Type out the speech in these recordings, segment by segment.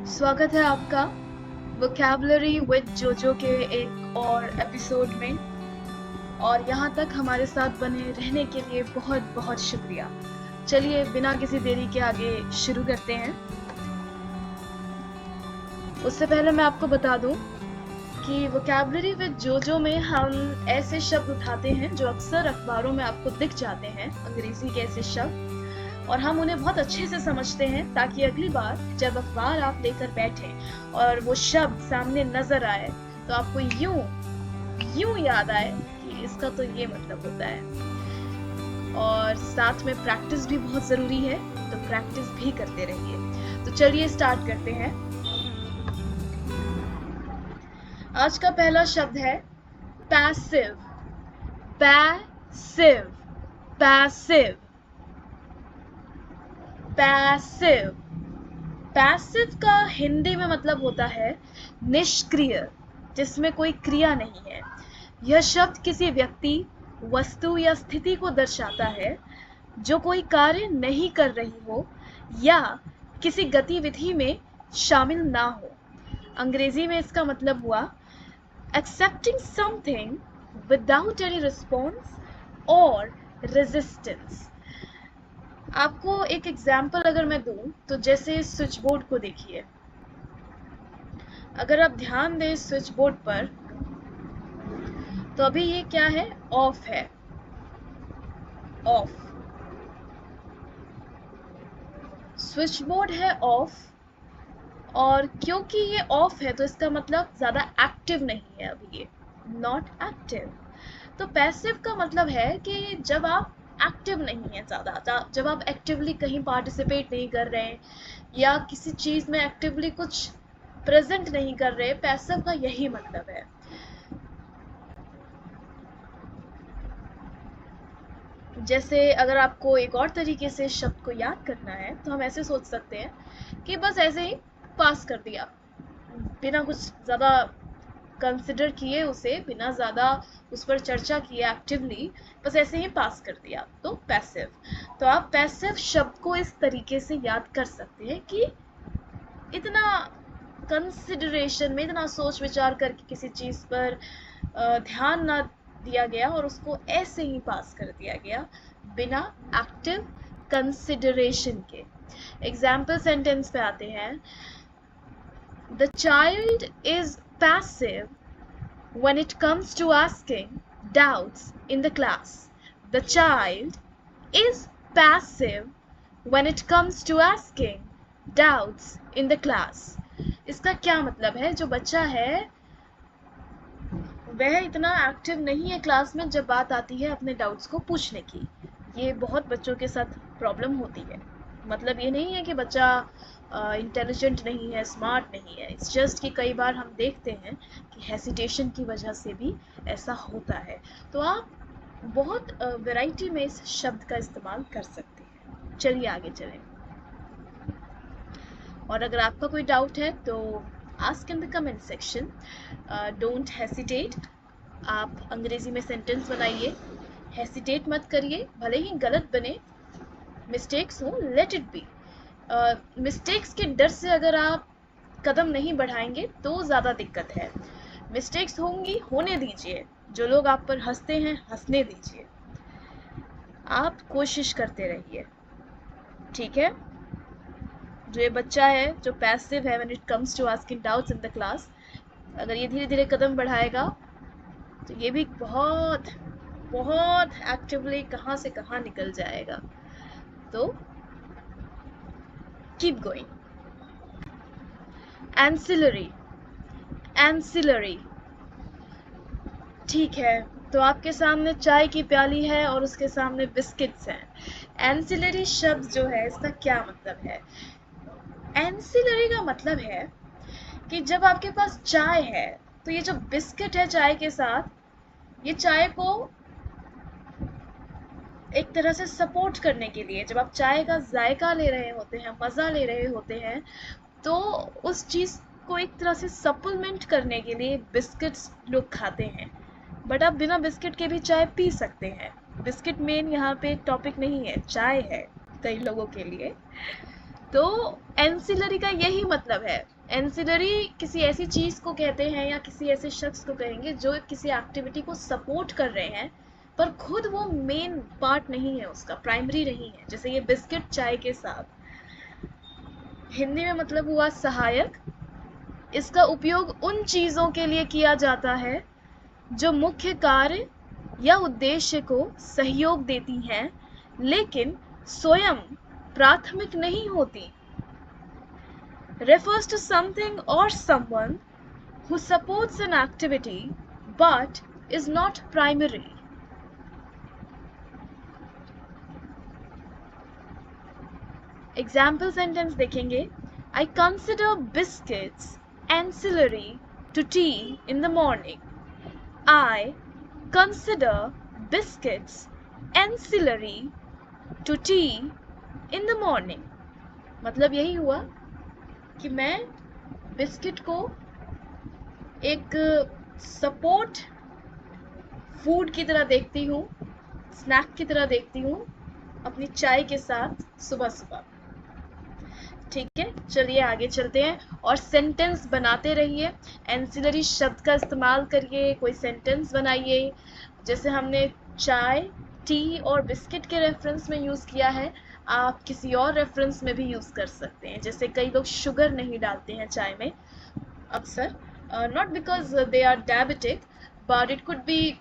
स्वागत है आपका वोकैबुलरी विद जोजो के एक और एपिसोड में। और यहाँ तक हमारे साथ बने रहने के लिए बहुत बहुत शुक्रिया। चलिए बिना किसी देरी के आगे शुरू करते हैं। उससे पहले मैं आपको बता दूं कि वोकैबुलरी विद जोजो में हम ऐसे शब्द उठाते हैं जो अक्सर अखबारों में आपको दिख जाते हैं, अंग्रेजी के ऐसे शब्द, और हम उन्हें बहुत अच्छे से समझते हैं ताकि अगली बार जब अखबार आप लेकर बैठे और वो शब्द सामने नजर आए तो आपको यूं याद आए कि इसका तो ये मतलब होता है। और साथ में प्रैक्टिस भी बहुत जरूरी है, तो प्रैक्टिस भी करते रहिए। तो चलिए स्टार्ट करते हैं। आज का पहला शब्द है passive. Passive passive passive passive का हिंदी में मतलब होता है निष्क्रिय, जिसमें कोई क्रिया नहीं है। यह शब्द किसी व्यक्ति, वस्तु या स्थिति को दर्शाता है जो कोई कार्य नहीं कर रही हो या किसी गतिविधि में शामिल ना हो। अंग्रेजी में इसका मतलब हुआ accepting something without any response or resistance। आपको एक एग्जाम्पल अगर मैं दूं तो जैसे स्विच बोर्ड को देखिए। अगर आप ध्यान दें स्विच बोर्ड पर तो अभी ये क्या है, ऑफ है। ऑफ, स्विच बोर्ड है ऑफ, और क्योंकि ये ऑफ है तो इसका मतलब ज्यादा एक्टिव नहीं है अभी ये, नॉट एक्टिव। तो पैसिव का मतलब है कि जब आप एक्टिव नहीं है ज्यादा, जब आप एक्टिवली कहीं पार्टिसिपेट नहीं कर रहे हैं या किसी चीज में एक्टिवली कुछ प्रेजेंट नहीं कर रहे, पैसिव का यही मतलब है। जैसे अगर आपको एक और तरीके से शब्द को याद करना है तो हम ऐसे सोच सकते हैं कि बस ऐसे ही पास कर दिया, बिना कुछ ज़्यादा कंसिडर किए, उसे बिना ज़्यादा उस पर चर्चा किए एक्टिवली, बस ऐसे ही पास कर दिया, तो पैसिव। तो आप पैसिव शब्द को इस तरीके से याद कर सकते हैं कि इतना कंसिडरेशन में, इतना सोच विचार करके किसी चीज़ पर ध्यान ना दिया गया और उसको ऐसे ही पास कर दिया गया बिना एक्टिव कंसिडरेशन के। एग्जाम्पल सेंटेंस पे आते हैं। The child is passive when it comes to asking doubts in the class. The child is passive when it comes to asking doubts in the class. इसका क्या मतलब है, जो बच्चा है वह इतना एक्टिव नहीं है क्लास में जब बात आती है अपने डाउट्स को पूछने की। ये बहुत बच्चों के साथ प्रॉब्लम होती है। मतलब ये नहीं है कि बच्चा इंटेलिजेंट नहीं है, स्मार्ट नहीं है, इट्स जस्ट कि कई बार हम देखते हैं कि हेसिटेशन की वजह से भी ऐसा होता है। तो आप बहुत वैरायटी में इस शब्द का इस्तेमाल कर सकते हैं। चलिए आगे चलें। और अगर आपका कोई डाउट है तो ask in the comment section, don't hesitate. आप अंग्रेजी में सेंटेंस बनाइए, हेसिटेट मत करिए, भले ही गलत बने, मिस्टेक्स हो, लेट इट बी। मिस्टेक्स के डर से अगर आप कदम नहीं बढ़ाएंगे तो ज़्यादा दिक्कत है। मिस्टेक्स होंगी, होने दीजिए, जो लोग आप पर हंसते हैं हंसने दीजिए, आप कोशिश करते रहिए, ठीक है। जो ये बच्चा है जो पैसिव है when it comes to asking doubts in the class, अगर ये धीरे धीरे कदम बढ़ाएगा तो ये भी बहुत बहुत एक्टिवली कहाँ से कहाँ निकल जाएगा। तो कीप गोइंग। एंसिलरी, एंसिलरी, ठीक है। तो आपके सामने चाय की प्याली है और उसके सामने बिस्किट्स हैं। एंसिलरी शब्द जो है इसका क्या मतलब है? एंसिलरी का मतलब है कि जब आपके पास चाय है तो ये जो बिस्किट है चाय के साथ, ये चाय को एक तरह से सपोर्ट करने के लिए, जब आप चाय का जायका ले रहे होते हैं, मज़ा ले रहे होते हैं, तो उस चीज़ को एक तरह से सप्लीमेंट करने के लिए बिस्किट्स लोग खाते हैं। बट आप बिना बिस्किट के भी चाय पी सकते हैं। बिस्किट मेन यहाँ पे टॉपिक नहीं है, चाय है कई लोगों के लिए। तो एंसिलरी का यही मतलब है। एंसिलरी किसी ऐसी चीज को कहते हैं या किसी ऐसे शख्स को कहेंगे जो किसी एक्टिविटी को सपोर्ट कर रहे हैं पर खुद वो मेन पार्ट नहीं है, उसका प्राइमरी नहीं है। जैसे ये बिस्किट चाय के साथ, हिंदी में मतलब हुआ सहायक। इसका उपयोग उन चीजों के लिए किया जाता है जो मुख्य कार्य या उद्देश्य को सहयोग देती हैं लेकिन स्वयं प्राथमिक नहीं होती। Refers to something or someone who supports an activity but is not primary. Example sentence देखेंगे, I consider biscuits ancillary to tea in the morning. I consider biscuits ancillary to tea in the morning. मतलब यही हुआ कि मैं biscuit को एक support food की तरह देखती हूँ, स्नैक की तरह देखती हूँ अपनी चाय के साथ सुबह सुबह। ठीक है, चलिए आगे चलते हैं और सेंटेंस बनाते रहिए। एंसिलरी शब्द का इस्तेमाल करिए, कोई सेंटेंस बनाइए। जैसे हमने चाय, टी और बिस्किट के रेफरेंस में यूज़ किया है, आप किसी और रेफरेंस में भी यूज़ कर सकते हैं। जैसे कई लोग शुगर नहीं डालते हैं चाय में अक्सर, not because they are diabetic but it could be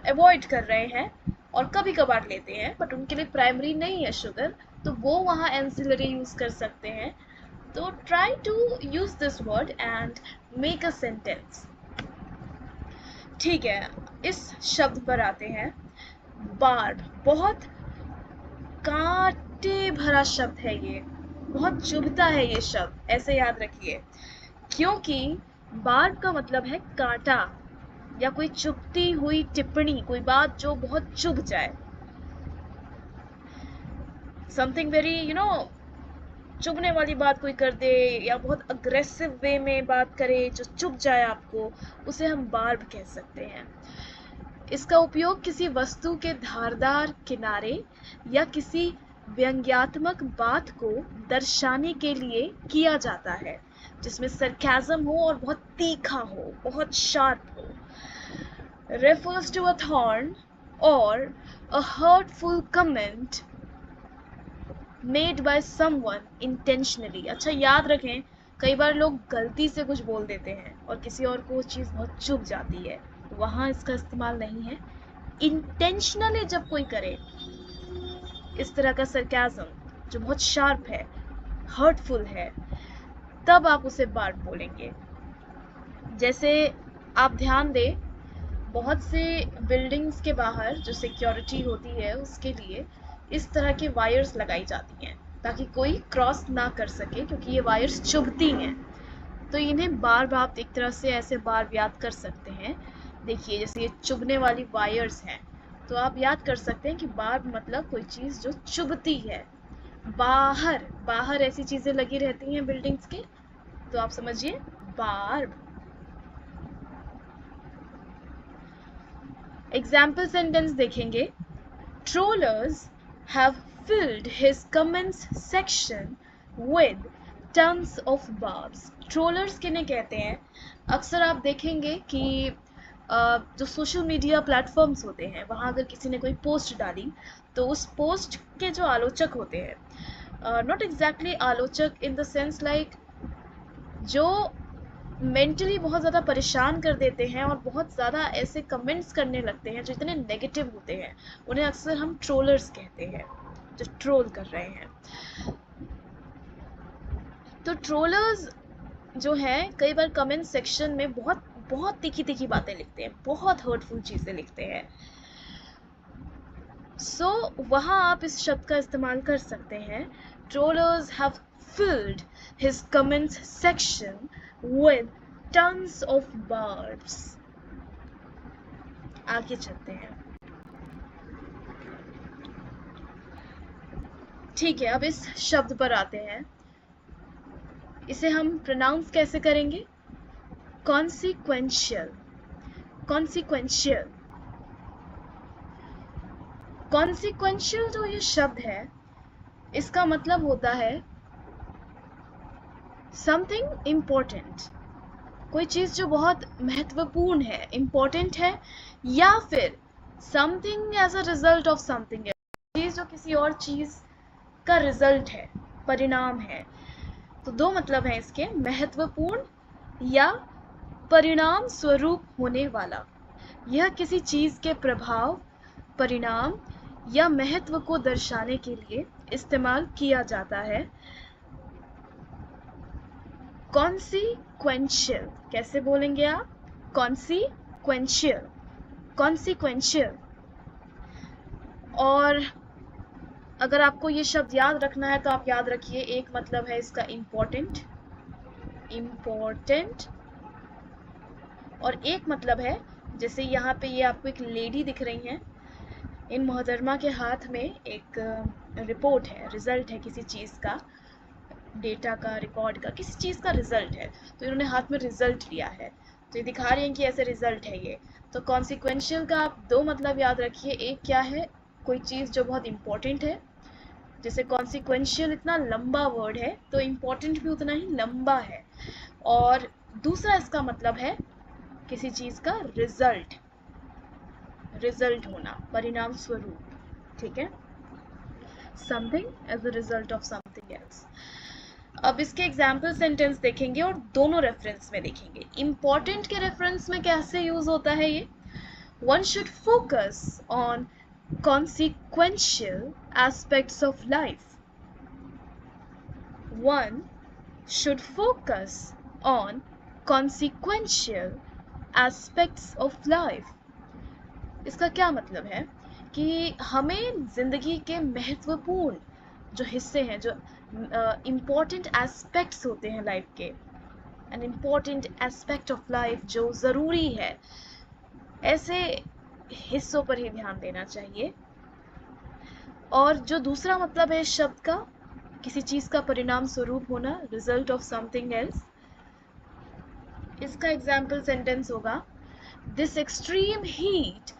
avoid कर रहे हैं और कभी कभार लेते हैं, बट उनके लिए प्राइमरी नहीं है शुगर, तो वो वहाँ एंसिलरी यूज़ कर सकते हैं। तो try to use this word and make a sentence. ठीक है, इस शब्द पर आते हैं, बार्ब। बहुत कांटे भरा शब्द है ये, बहुत चुभता है ये शब्द, ऐसे याद रखिए, क्योंकि बार्ब का मतलब है कांटा या कोई चुभती हुई टिप्पणी, कोई बात जो बहुत चुभ जाए। समथिंग वेरी चुभने वाली बात कोई कर दे या बहुत अग्रेसिव वे में बात करे जो चुभ जाए आपको, उसे हम बार्ब कह सकते हैं। इसका उपयोग किसी वस्तु के धारदार किनारे या किसी व्यंग्यात्मक बात को दर्शाने के लिए किया जाता है जिसमें सरकाज़म हो और बहुत तीखा हो, बहुत शार्प हो। Refers to a thorn or a hurtful comment made by someone intentionally. अच्छा याद रखें, कई बार लोग गलती से कुछ बोल देते हैं और किसी और को वो चीज़ बहुत चुभ जाती है, वहाँ इसका इस्तेमाल नहीं है। इंटेंशनली जब कोई करे इस तरह का सरकाज़म जो बहुत शार्प है, हर्टफुल है, तब आप उसे बार्ब बोलेंगे। जैसे आप ध्यान दें, बहुत से बिल्डिंग्स के बाहर जो सिक्योरिटी होती है उसके लिए इस तरह के वायर्स लगाई जाती हैं ताकि कोई क्रॉस ना कर सके, क्योंकि ये वायर्स चुभती हैं। तो इन्हें बार्ब आप एक तरह से ऐसे बार्ब याद कर सकते हैं। देखिए, जैसे ये चुभने वाली वायर्स हैं, तो आप याद कर सकते हैं कि बार्ब मतलब कोई चीज़ जो चुभती है। बाहर बाहर ऐसी चीज़ें लगी रहती हैं बिल्डिंग्स के, तो आप समझिए बार्ब। एग्जाम्पल सेंटेंस देखेंगे, trollers have filled his comments section with tons of barbs. Trollers किन्हें कहते हैं? अक्सर आप देखेंगे कि जो सोशल मीडिया प्लेटफॉर्म्स होते हैं वहाँ अगर किसी ने कोई पोस्ट डाली तो उस पोस्ट के जो आलोचक होते हैं, नॉट एग्जैक्टली आलोचक इन द सेंस लाइक जो मेंटली बहुत ज़्यादा परेशान कर देते हैं और बहुत ज़्यादा ऐसे कमेंट्स करने लगते हैं जो इतने नेगेटिव होते हैं, उन्हें अक्सर हम ट्रोलर्स कहते हैं, जो ट्रोल कर रहे हैं। तो ट्रोलर्स जो हैं कई बार कमेंट सेक्शन में बहुत बहुत तीखी तीखी बातें लिखते हैं, बहुत हर्टफुल चीज़ें लिखते हैं। सो वहाँ आप इस शब्द का इस्तेमाल कर सकते हैं, trollers have filled his comments section with tons of barbs. आगे चलते हैं। ठीक है, अब इस शब्द पर आते हैं। इसे हम प्रोनाउंस कैसे करेंगे? कॉन्सिक्वेंशियल। कॉन्सिक्वेंशियल कॉन्सिक्वेंशियल जो ये शब्द है, इसका मतलब होता है समथिंग इम्पोर्टेंट, कोई चीज़ जो बहुत महत्वपूर्ण है, इम्पोर्टेंट है, या फिर something as a result of something, चीज़ जो किसी और चीज़ का रिजल्ट है, परिणाम है। तो दो मतलब हैं इसके, महत्वपूर्ण या परिणाम स्वरूप होने वाला। यह किसी चीज़ के प्रभाव, परिणाम या महत्व को दर्शाने के लिए इस्तेमाल किया जाता है। कॉन्सिक्वेंशियल, कैसे बोलेंगे आप? Consequential, consequential. और अगर आपको ये शब्द याद रखना है तो आप याद रखिए, एक मतलब है इसका इम्पोर्टेंट, इम्पोर्टेंट, और एक मतलब है, जैसे यहाँ पे ये आपको एक लेडी दिख रही हैं, इन मोहतरमा के हाथ में एक रिपोर्ट है, रिजल्ट है किसी चीज़ का, डेटा का, रिकॉर्ड का, किसी चीज़ का रिजल्ट है, तो इन्होंने हाथ में रिजल्ट लिया है, तो ये दिखा रही हैं कि ऐसे रिजल्ट है ये। तो कॉन्सिक्वेंशियल का आप दो मतलब याद रखिए, एक क्या है, कोई चीज़ जो बहुत इंपॉर्टेंट है, जैसे कॉन्सिक्वेंशियल इतना लंबा वर्ड है तो इम्पोर्टेंट भी उतना ही लंबा है, और दूसरा इसका मतलब है किसी चीज़ का रिजल्ट, रिजल्ट होना, परिणाम स्वरूप, ठीक है, something as a result of something else. अब इसके एग्जाम्पल सेंटेंस देखेंगे और दोनों रेफरेंस में देखेंगे। इम्पोर्टेंट के रेफरेंस में कैसे यूज होता है ये, one should focus on consequential aspects of life. One should focus on consequential aspects of life. इसका क्या मतलब है कि हमें जिंदगी के महत्वपूर्ण जो हिस्से हैं, जो इम्पोर्टेंट एस्पेक्ट्स होते हैं लाइफ के, an important aspect of life जो ज़रूरी है, ऐसे हिस्सों पर ही ध्यान देना चाहिए। और जो दूसरा मतलब है इस शब्द का, किसी चीज़ का परिणाम स्वरूप होना, रिजल्ट ऑफ समथिंग एल्स, इसका एग्जाम्पल सेंटेंस होगा, this extreme heat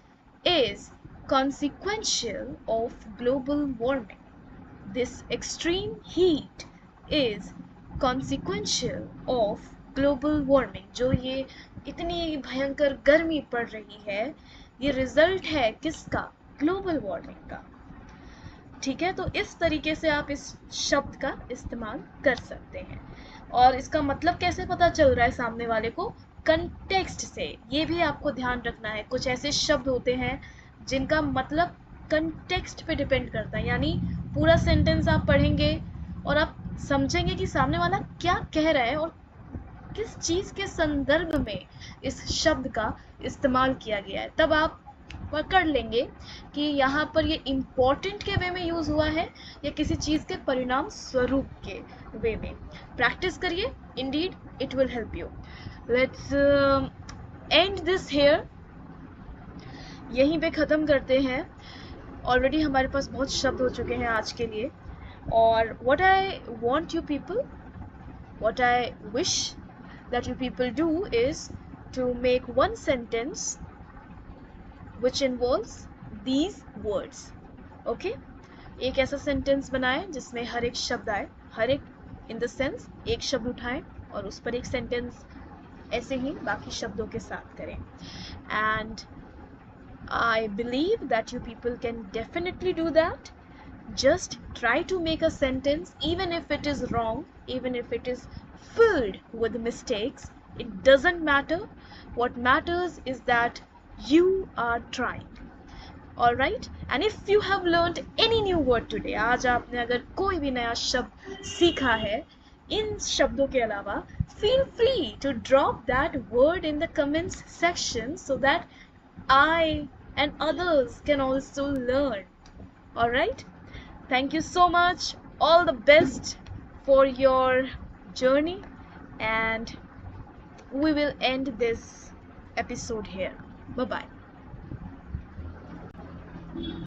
is consequential of global warming. This extreme heat is consequential of global warming. जो ये इतनी भयंकर गर्मी पड़ रही है, ये रिजल्ट है किसका? ग्लोबल वार्मिंग का, ठीक है। तो इस तरीके से आप इस शब्द का इस्तेमाल कर सकते हैं। और इसका मतलब कैसे पता चल रहा है सामने वाले को? कंटेक्स्ट से। ये भी आपको ध्यान रखना है, कुछ ऐसे शब्द होते हैं जिनका मतलब कंटेक्स्ट पे डिपेंड करता है, यानी पूरा सेंटेंस आप पढ़ेंगे और आप समझेंगे कि सामने वाला क्या कह रहा है और किस चीज़ के संदर्भ में इस शब्द का इस्तेमाल किया गया है, तब आप पकड़ लेंगे कि यहाँ पर ये इम्पोर्टेंट के वे में यूज़ हुआ है या किसी चीज़ के परिणाम स्वरूप के वे में। प्रैक्टिस करिए, indeed it will help you. Let's end this here, यहीं पे ख़त्म करते हैं। ऑलरेडी हमारे पास बहुत शब्द हो चुके हैं आज के लिए, और what I want you people, what I wish that you people do is to make one sentence which involves these words. Okay? एक ऐसा सेंटेंस बनाएं जिसमें हर एक शब्द आए, हर एक इन द सेंस एक शब्द उठाएं और उस पर एक सेंटेंस ऐसे ही बाकी शब्दों के साथ करें। And I believe that you people can definitely do that. Just try to make a sentence, even if it is wrong, even if it is filled with mistakes. It doesn't matter. What matters is that you are trying. Alright? And if you have learned any new word today, आज आपने अगर कोई भी नया शब्द सीखा है इन शब्दों के अलावा, feel free to drop that word in the comments section so that I and others can also learn. Alright? Thank you so much. All the best for your journey, and we will end this episode here. Bye bye.